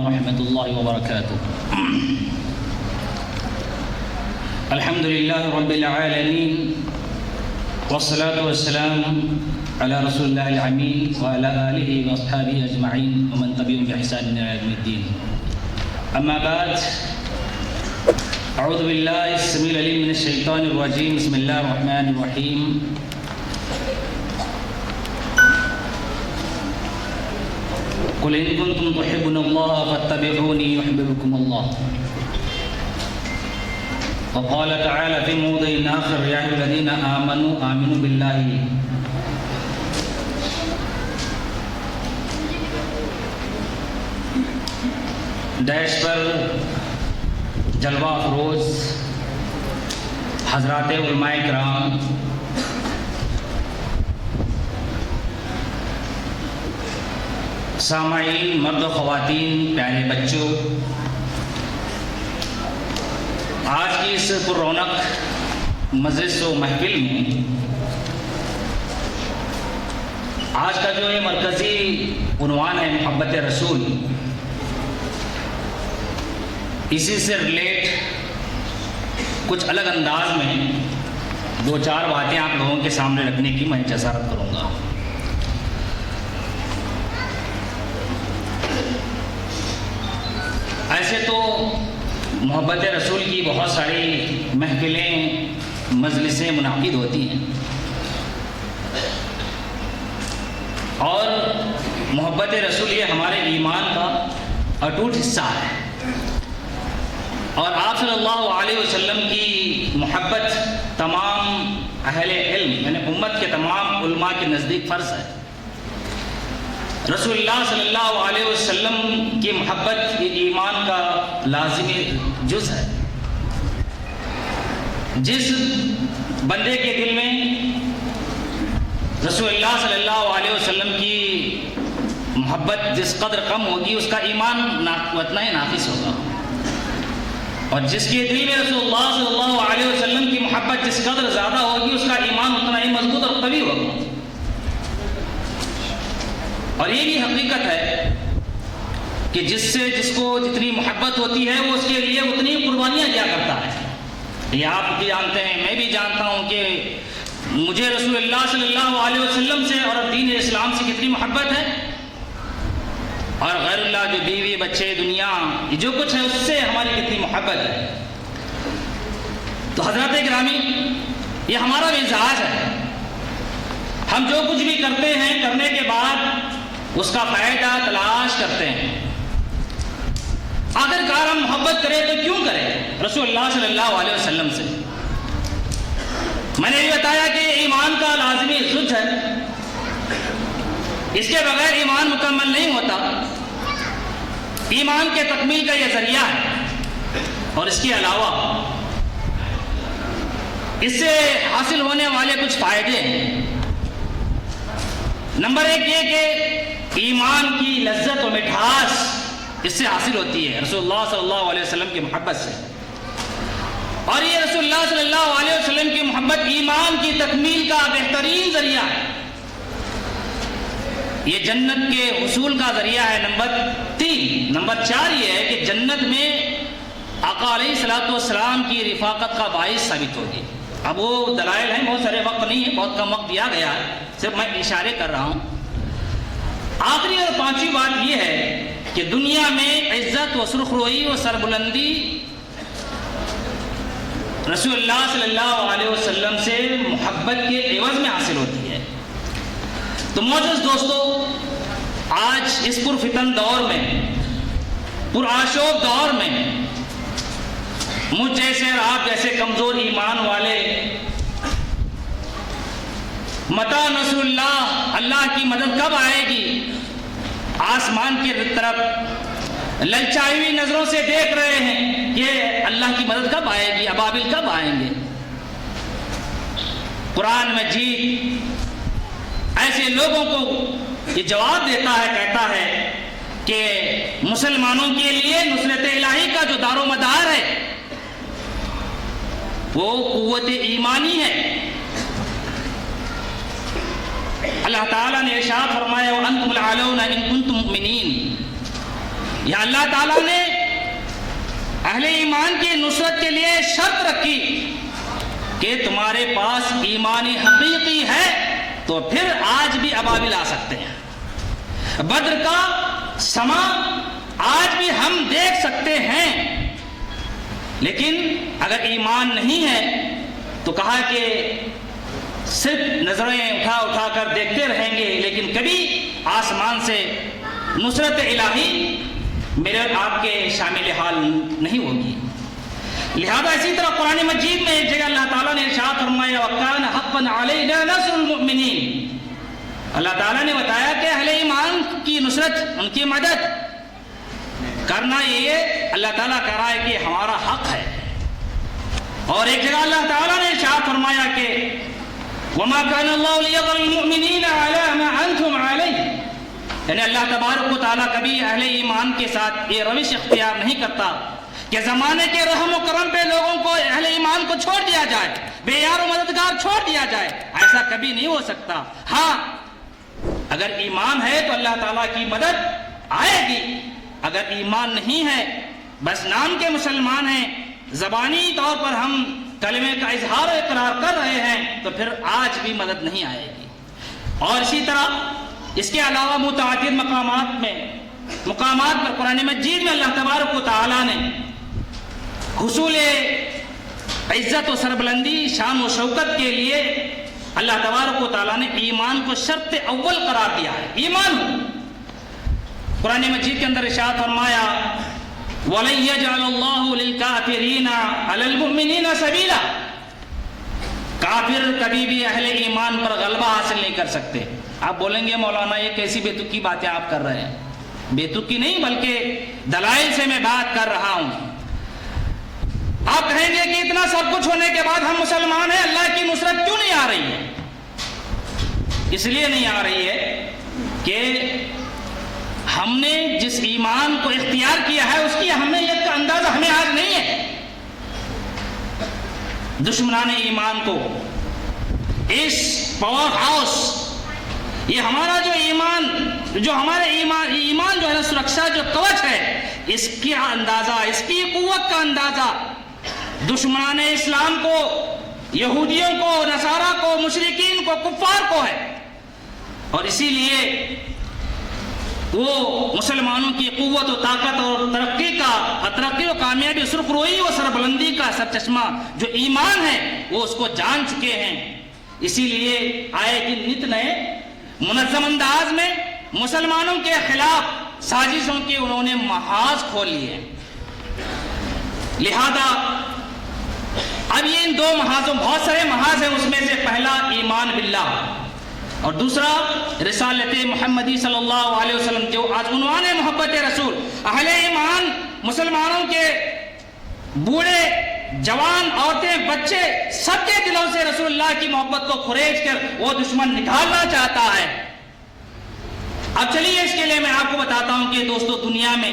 ورحمۃ اللہ وبرکاتہ۔ الحمد للہ رب العالمین والصلاة والسلام علی رسول اللہ الامین وعلی آلہ واصحابہ اجمعین ومن تبعهم بإحسان إلی یوم الدین۔ اما بعد، اعوذ باللہ السمیع العلیم من الشیطان الرجیم، بسم اللہ الرحمن الرحیم۔ قل إن كنتم تحبون الله فاتبعوني يحببكم الله۔ وقال تعالى في موضع آخر يا أيها الذين آمنوا آمنوا بالله ڈیش پر جلوہ افروز حضرات علماء کرام، سامعین مرد و خواتین، پیارے بچوں، آج کی اس پر رونق مجلس و محفل میں آج کا جو یہ مرکزی عنوان ہے محبت رسول، اسی سے ریلیٹ کچھ الگ انداز میں دو چار باتیں آپ لوگوں کے سامنے رکھنے کی میں جسارت کروں گا۔ ایسے تو محبت رسول کی بہت ساری محفلیں، مجلسیں منعقد ہوتی ہیں، اور محبت رسول یہ ہمارے ایمان کا اٹوٹ حصہ ہے، اور آپ صلی اللہ علیہ وسلم کی محبت تمام اہل علم یعنی امت کے تمام علماء کے نزدیک فرض ہے۔ رسول اللہ صلی اللہ علیہ وسلم کی محبت یہ ایمان کا لازمی جز ہے۔ جس بندے کے دل میں رسول اللہ صلی اللہ علیہ وسلم کی محبت جس قدر کم ہوگی، اس کا ایمان اتنا ہی ناقص ہوگا، اور جس کے دل میں رسول اللہ صلی اللہ علیہ وسلم کی محبت جس قدر زیادہ ہوگی، اس کا ایمان اتنا ہی مضبوط اور قوی ہوگا۔ اور یہ بھی حقیقت ہے کہ جس کو جتنی محبت ہوتی ہے وہ اس کے لیے اتنی قربانیاں دیا کرتا ہے۔ یہ آپ بھی جانتے ہیں، میں بھی جانتا ہوں کہ مجھے رسول اللہ صلی اللہ علیہ وسلم سے اور دین اسلام سے کتنی محبت ہے، اور غیر اللہ جو بیوی بچے دنیا یہ جو کچھ ہے اس سے ہماری کتنی محبت ہے۔ تو حضرات گرامی، یہ ہمارا مزاج ہے، ہم جو کچھ بھی کرتے ہیں کرنے کے بعد اس کا فائدہ تلاش کرتے ہیں۔ آخرکار ہم محبت کریں تو کیوں کریں؟ رسول اللہ صلی اللہ علیہ وسلم سے۔ میں نے یہ بتایا کہ ایمان کا لازمی جز ہے، اس کے بغیر ایمان مکمل نہیں ہوتا۔ ایمان کے تکمیل کا یہ ذریعہ ہے، اور اس کے علاوہ اس سے حاصل ہونے والے کچھ فائدے ہیں۔ نمبر ایک یہ کہ ایمان کی لذت و مٹھاس اس سے حاصل ہوتی ہے رسول اللہ صلی اللہ علیہ وسلم کی محبت سے، اور یہ رسول اللہ صلی اللہ علیہ وسلم کی محبت ایمان کی تکمیل کا بہترین ذریعہ ہے، یہ جنت کے حصول کا ذریعہ ہے۔ نمبر 3 نمبر 4 یہ ہے کہ جنت میں آقا علیہ الصلوۃ والسلام کی رفاقت کا باعث ثابت ہوگی۔ اب وہ دلائل ہیں، بہت سارے وقت نہیں ہے، بہت کم وقت دیا گیا ہے، صرف میں اشارے کر رہا ہوں۔ آخری اور پانچویں بات یہ ہے کہ دنیا میں عزت و سرخروئی و سربلندی رسول اللہ صلی اللہ علیہ وسلم سے محبت کے عوض میں حاصل ہوتی ہے۔ تو معزز دوستو، آج اس پرفتن دور میں، پرآشوب دور میں، مجھ جیسے اور آپ جیسے کمزور ایمان والے متا نصر اللہ، اللہ کی مدد کب آئے گی، آسمان کی طرف للچائی ہوئی نظروں سے دیکھ رہے ہیں کہ اللہ کی مدد کب آئے گی، ابابل کب آئیں گے۔ قرآن مجید ایسے لوگوں کو یہ جواب دیتا ہے، کہتا ہے کہ مسلمانوں کے لیے نصرت الہی کا جو دار و مدار ہے وہ قوت ایمانی ہے۔ اللہ تعالیٰ نے ارشاد فرمایا وَأَنْتُمُ الْأَعْلَوْنَ إِن كُنتُم مُؤْمِنِينَ، یا اللہ تعالیٰ نے اہل ایمان کی نصرت کے لیے شرط رکھی کہ تمہارے پاس ایمان حقیقی ہے تو پھر آج بھی ابابل آ سکتے ہیں، بدر کا سما آج بھی ہم دیکھ سکتے ہیں، لیکن اگر ایمان نہیں ہے تو کہا کہ صرف نظریں اٹھا اٹھا کر دیکھتے رہیں گے، لیکن کبھی آسمان سے نصرت الہی میرے آپ کے شامل حال نہیں ہوگی۔ لہذا اسی طرح قرآن مجید میں ایک جگہ اللہ تعالیٰ نے ارشاد فرمایا وَكَانَ حَقًّا عَلَيْنَا نَصْرُ الْمُؤْمِنِينَ، اللہ تعالیٰ نے بتایا کہ اہل ایمان کی نصرت، ان کی مدد کرنا یہ اللہ تعالیٰ کہہ رہا ہے کہ ہمارا حق ہے۔ اور ایک جگہ اللہ تعالیٰ نے ارشاد فرمایا کہ وَمَا كَانَ اللَّهُ لِيَذَرَ الْمُؤْمِنِينَ عَلَىٰ مَا أَنْتُمْ عَلَيْهِ، یعنی اللہ تبارک و تعالیٰ کبھی اہل ایمان کے ساتھ یہ روش اختیار نہیں کرتا کہ زمانے کے رحم و کرم پہ لوگوں کو، اہل ایمان کو چھوڑ دیا جائے، بے یار و مددگار چھوڑ دیا جائے، ایسا کبھی نہیں ہو سکتا۔ ہاں اگر ایمان ہے تو اللہ تعالیٰ کی مدد آئے گی، اگر ایمان نہیں ہے، بس نام کے مسلمان ہیں، زبانی طور پر ہم کلمے کا اظہار و اقرار کر رہے ہیں، تو پھر آج بھی مدد نہیں آئے گی۔ اور اسی طرح اس کے علاوہ متعدد مقامات پر قرآن مجید میں اللہ تبارک و تعالیٰ نے حصول عزت و سربلندی، شان و شوکت کے لیے اللہ تبارک و تعالیٰ نے ایمان کو شرط اول قرار دیا ہے۔ ایمان قرآن مجید کے اندر ارشاد فرمایا وَلَن يَجْعَلَ اللَّهُ لِلْكَافِرِينَ عَلَى الْمُؤْمِنِينَ سَبِيلًا، کافر کبھی بھی اہل ایمان پر غلبہ حاصل نہیں کر سکتے۔ آپ بولیں گے مولانا یہ کیسی بے تکی باتیں آپ کر رہے ہیں؟ بے تکی نہیں بلکہ دلائل سے میں بات کر رہا ہوں۔ آپ کہیں گے کہ اتنا سب کچھ ہونے کے بعد ہم مسلمان ہیں، اللہ کی نصرت کیوں نہیں آ رہی ہے؟ اس لیے نہیں آ رہی ہے کہ ہم نے جس ایمان کو اختیار کیا ہے اس کی اہمیت کا اندازہ ہمیں آج نہیں ہے۔ دشمنان ایمان کو اس پاور ہاؤس، یہ ہمارا جو ایمان، جو ہمارے ایمان جو ہے نا سرکشا جو کوچ ہے، اس کی اندازہ، اس کی قوت کا اندازہ دشمنان اسلام کو، یہودیوں کو، نصارہ کو، مشرکین کو، کفار کو ہے۔ اور اسی لیے وہ مسلمانوں کی قوت و طاقت اور ترقی و کامیابی، سرخروئی و سربلندی کا سرچشمہ جو ایمان ہے وہ اس کو جان چکے ہیں۔ اسی لیے آئے دن نت نئے منظم انداز میں مسلمانوں کے خلاف سازشوں کے انہوں نے محاذ کھول لیے۔ لہذا اب یہ ان دو محاذوں، بہت سارے محاذ ہیں، اس میں سے پہلا ایمان باللہ اور دوسرا رسالت محمدی صلی اللہ علیہ وسلم، جو آج عنوان ہے محبت رسول۔ اہل ایمان مسلمانوں کے بوڑھے، جوان، عورتیں، بچے، سب کے دلوں سے رسول اللہ کی محبت کو کھریج کر وہ دشمن نکالنا چاہتا ہے۔ اب چلیے اس کے لیے میں آپ کو بتاتا ہوں کہ دوستو دنیا میں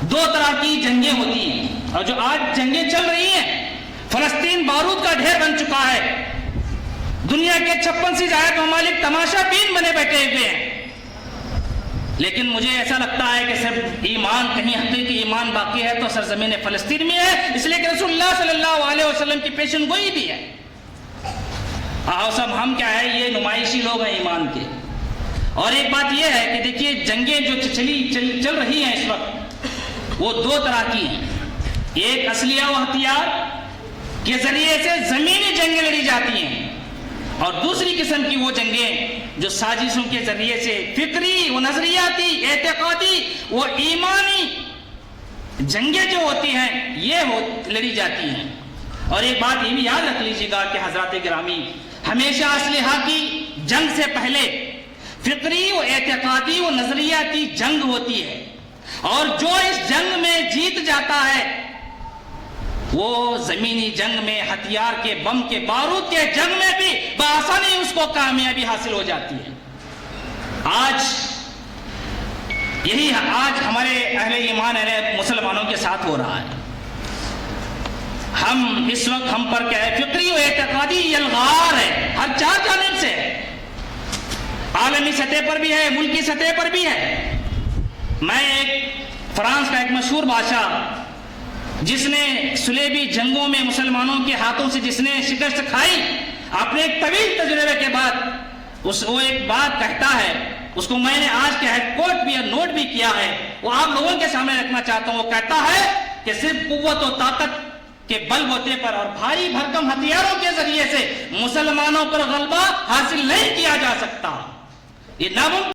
دو طرح کی جنگیں ہوتی ہیں، اور جو آج جنگیں چل رہی ہیں، فلسطین بارود کا ڈھیر بن چکا ہے، دنیا کے 56 سے زائد ممالک تماشا بین بنے بیٹھے ہوئے ہیں، لیکن مجھے ایسا لگتا ہے کہ صرف ایمان، کہیں حقیقی ایمان باقی ہے تو سرزمین فلسطین میں ہے، اس لیے کہ رسول اللہ صلی اللہ علیہ وسلم کی پیشن گوئی بھی ہے۔ سب ہم کیا ہے، یہ نمائشی لوگ ہیں ایمان کے۔ اور ایک بات یہ ہے کہ دیکھیے جنگیں جو چل رہی ہیں اس وقت، وہ دو طرح کی ہیں۔ ایک اسلحہ و ہتھیار کے ذریعے سے زمینی جنگیں لڑی جاتی ہیں، اور دوسری قسم کی وہ جنگیں جو سازشوں کے ذریعے سے فکری و نظریاتی، اعتقادی و ایمانی جنگیں جو ہوتی ہیں یہ لڑی جاتی ہیں۔ اور ایک بات یہ بھی یاد رکھ لیجیے گا کہ حضرات گرامی، ہمیشہ اسلحہ کی جنگ سے پہلے فکری و اعتقادی و نظریاتی جنگ ہوتی ہے، اور جو اس جنگ میں جیت جاتا ہے وہ زمینی جنگ میں، ہتھیار کے، بم کے، بارود کے جنگ میں بھی بآسانی اس کو کامیابی حاصل ہو جاتی ہے۔ آج ہمارے اہل ایمان، اہل مسلمانوں کے ساتھ ہو رہا ہے۔ ہم اس وقت ہم پر کیا ہے، فکری و اعتقادی یلغار ہے، ہر چار جانب سے ہے، عالمی سطح پر بھی ہے، ملکی سطح پر بھی ہے۔ میں ایک فرانس کا ایک مشہور بادشاہ جس نے صلیبی جنگوں میں مسلمانوں کے ہاتھوں سے جس نے شکست کھائی، اپنے ایک طویل تجربے کے بعد وہ ایک بات کہتا ہے، اس کو میں نے آج کے ہیڈ کوٹ بھی نوٹ بھی کیا ہے، وہ آپ لوگوں کے سامنے رکھنا چاہتا ہوں۔ وہ کہتا ہے کہ صرف قوت و طاقت کے بل بوتے پر اور بھاری بھرکم ہتھیاروں کے ذریعے سے مسلمانوں پر غلبہ حاصل نہیں کیا جا سکتا، یہ ناممکن